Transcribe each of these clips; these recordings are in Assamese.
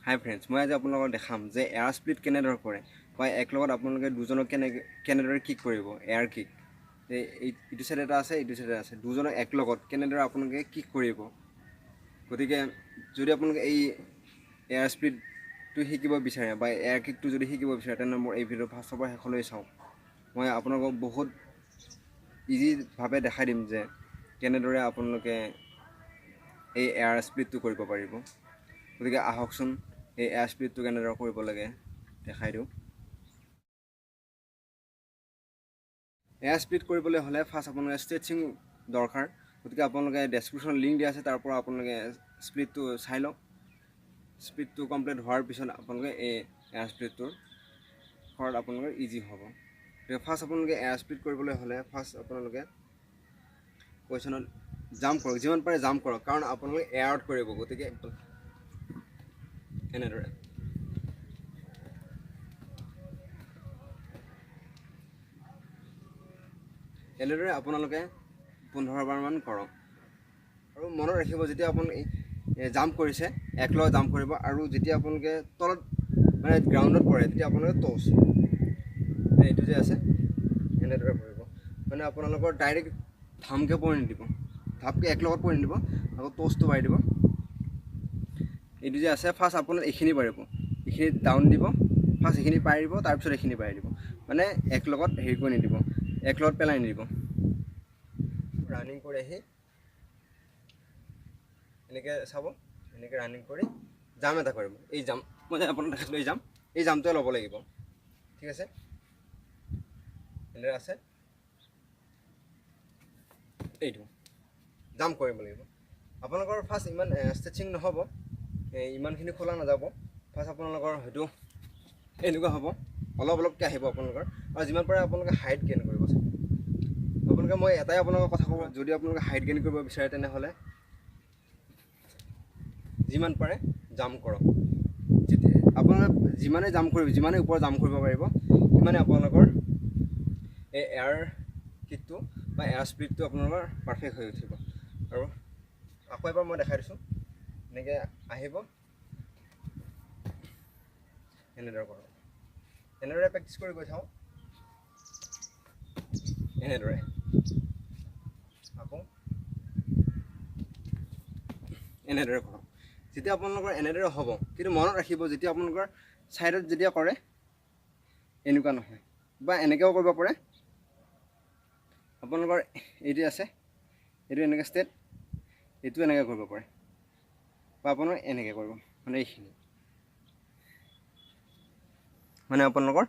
হাই ফ্ৰেণ্ডছ, মই আজি আপোনালোকক দেখাম যে এয়াৰ স্প্লিট কেনেদৰে কৰে বা এক লগত আপোনালোকে দুজনক কেনেদৰে কিক কৰিব। এয়াৰ কিক এইটো চাইড এটা আছে, এইটো চাইডে আছে, দুজনক এক লগত কেনেদৰে আপোনালোকে কিক কৰিব। গতিকে যদি আপোনালোকে এই এয়াৰ স্প্লিটটো শিকিব বিচাৰে বা এয়াৰ কিকটো যদি শিকিব বিচাৰে তেনে মোৰ এই ভিডিঅ' ফাৰ্ষ্টৰ পৰা শেষলৈ চাওক। মই আপোনালোকক বহুত ইজিভাৱে দেখাই দিম যে কেনেদৰে আপোনালোকে এই এয়াৰ স্প্লিটটো কৰিব পাৰিব। গতিকে আহকচোন এই এয়াৰ স্প্লিটটো কেনেদৰে কৰিব লাগে দেখাই দিওঁ। এয়াৰ স্প্লিট কৰিবলৈ হ'লে ফাৰ্ষ্ট আপোনালোকে ষ্ট্ৰেচিং দৰকাৰ। গতিকে আপোনালোকে ডেছক্ৰিপশ্যনত লিংক দিয়া আছে, তাৰ পৰা আপোনালোকে স্প্লিটটো চাই লওক। স্প্লিটটো কমপ্লিট হোৱাৰ পিছত আপোনালোকে এই এয়াৰ স্প্লিটটোৰ ঘৰত আপোনালোকৰ ইজি হ'ব। গতিকে ফাৰ্ষ্ট আপোনালোকে এয়াৰ স্প্লিট কৰিবলৈ হ'লে ফাৰ্ষ্ট আপোনালোকে পজিশ্যনত জাম্প কৰক, যিমান পাৰে জাম্প কৰক, কাৰণ আপোনালোকে এয়াৰত কৰিব। গতিকে এনেদৰে আপোনালোকে 15 বাৰমান কৰক। আৰু মনত ৰাখিব, যেতিয়া আপোনালোকে জাম্প কৰিছে এক লগত জাম্প কৰিব, আৰু যেতিয়া আপোনালোকে তলত মানে গ্ৰাউণ্ডত পৰে তেতিয়া আপোনালোকে টচ এইটো যে আছে এনেদৰে পৰিব। মানে আপোনালোকৰ ডাইৰেক্ট ধামকৈ পৰি নিদিব, ধাপকৈ এক লগত পৰি নিদিব, আকৌ টচটো মাৰি দিব। এইটো যে আছে ফাৰ্ষ্ট আপোনাৰ এইখিনি পাৰিব, এইখিনি ডাউন দিব, ফাৰ্ষ্ট এইখিনি পাই দিব, তাৰপিছত এইখিনি পাই দিব। মানে এক লগত হেৰি কৰি নিদিব, এক লগত পেলাই নিদিব। ৰানিং কৰি আহি এনেকৈ চাব, এনেকৈ ৰানিং কৰি জাম্প এটা কৰিব। এই জাম্প মই যে আপোনাক দেখাইছিলোঁ, এই জাম্পটোৱে ল'ব লাগিব। ঠিক আছে, এনেদৰে আছে, এইটো জাম্প কৰিব লাগিব। আপোনালোকৰ ফাৰ্ষ্ট ইমান ষ্ট্ৰেচিং নহ'ব, ইমানখিনি খোলা নাযাব। ফাৰ্ষ্ট আপোনালোকৰ হয়তো এনেকুৱা হ'ব, অলপ অলপকৈ আহিব আপোনালোকৰ। আৰু যিমান পাৰে আপোনালোকে হাইট গেইন কৰিব। আপোনালোকে মই এটাই আপোনালোকৰ কথা ক'ব, যদি আপোনালোকে হাইট গেইন কৰিব বিচাৰে তেনেহ'লে যিমান পাৰে জাম্প কৰক। যেতিয়া আপোনালোকে যিমানে জাম্প কৰিব, যিমানে ওপৰত জাম্প কৰিব পাৰিব, সিমানে আপোনালোকৰ এই এয়াৰ কিকটো বা এয়াৰ স্প্লিটটো আপোনালোকৰ পাৰফেক্ট হৈ উঠিব। আৰু আকৌ এবাৰ মই দেখাই দিছোঁ, এনেকৈ আহিব, এনেদৰে কৰক। এনেদৰে প্ৰেক্টিছ কৰি গৈ থাকক, এনেদৰে আকৌ এনেদৰে কৰক। যেতিয়া আপোনালোকৰ এনেদৰে হ'ব, কিন্তু মনত ৰাখিব, যেতিয়া আপোনালোকৰ ছাইডত যেতিয়া কৰে এনেকুৱা নহয়, বা এনেকৈও কৰিব পাৰে। আপোনালোকৰ এইটো আছে, এইটো এনেকৈ ষ্টেট, এইটো এনেকৈ কৰিব পাৰে, বা আপোনাৰ এনেকৈ কৰিব। মানে এইখিনি মানে আপোনালোকৰ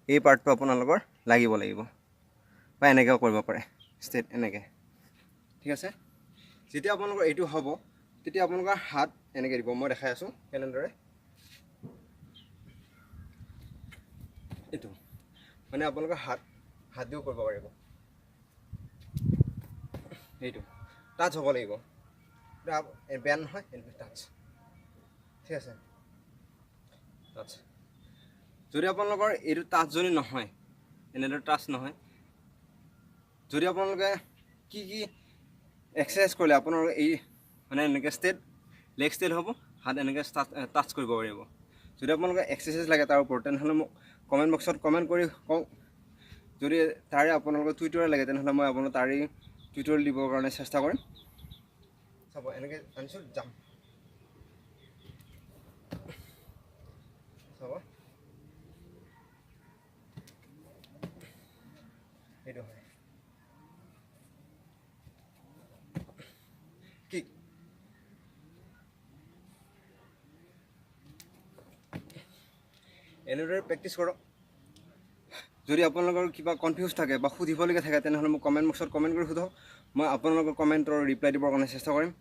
এই পাৰ্টটো আপোনালোকৰ লাগিব, বা এনেকৈও কৰিব পাৰে ষ্টেট এনেকৈ। ঠিক আছে, যেতিয়া আপোনালোকৰ এইটো হ'ব তেতিয়া আপোনালোকৰ হাত এনেকৈ দিব। মই দেখাই আছোঁ কেনেদৰে। এইটো মানে আপোনালোকৰ হাত দিও কৰিব পাৰিব। এইটো টাচ হ'ব লাগিব, বেয়া নহয়, এইটো টাচ। ঠিক আছে, টাচ। যদি আপোনালোকৰ এইটো টাচ যদি নহয়, এনেদৰে টাচ নহয়, যদি আপোনালোকে কি এক্সাৰচাইজ কৰিলে আপোনালোকে এই মানে এনেকৈ ষ্টেট, লেগ ষ্টেট হ'ব, হাত এনেকৈ টাচ কৰিব পাৰিব। যদি আপোনালোকে এক্সাৰচাইজ লাগে তাৰ ওপৰত, তেনেহ'লে মোক কমেণ্ট বক্সত কমেণ্ট কৰি কওক। যদি তাৰে আপোনালোকৰ টুইটাৰ লাগে তেনেহ'লে মই আপোনালোকক তাৰে টুইটাৰ দিবৰ কাৰণে চেষ্টা কৰিম। চাব, এনেকৈ আনিছোঁ, যাম, চাব, এইটো হয় কিক। এনেদৰে প্ৰেক্টিছ কৰক। যদি আপোনালোকৰ কিবা কনফিউজ থাকে বা সুধিবলগীয়া থাকে তেনেহ'লে মোক কমেণ্ট বক্সত কমেণ্ট কৰি সোধক, মই আপোনালোকৰ কমেণ্টৰ ৰিপ্লাই দিবৰ কাৰণে চেষ্টা কৰিম।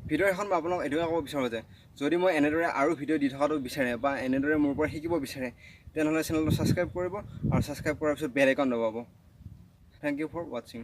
ভিডিঅ' এখন মই আপোনালোকক এইটোৱে ক'ব বিচাৰোঁ যে যদি মই এনেদৰে আৰু ভিডিঅ' দি থকাটো বিচাৰে বা এনেদৰে মোৰ পৰা শিকিব বিচাৰে তেনেহ'লে চেনেলটো ছাবস্ক্ৰাইব কৰিব, আৰু ছাবস্ক্ৰাইব কৰাৰ পিছত বেল আইকন দবাব। Thank you for ৱাটছিং।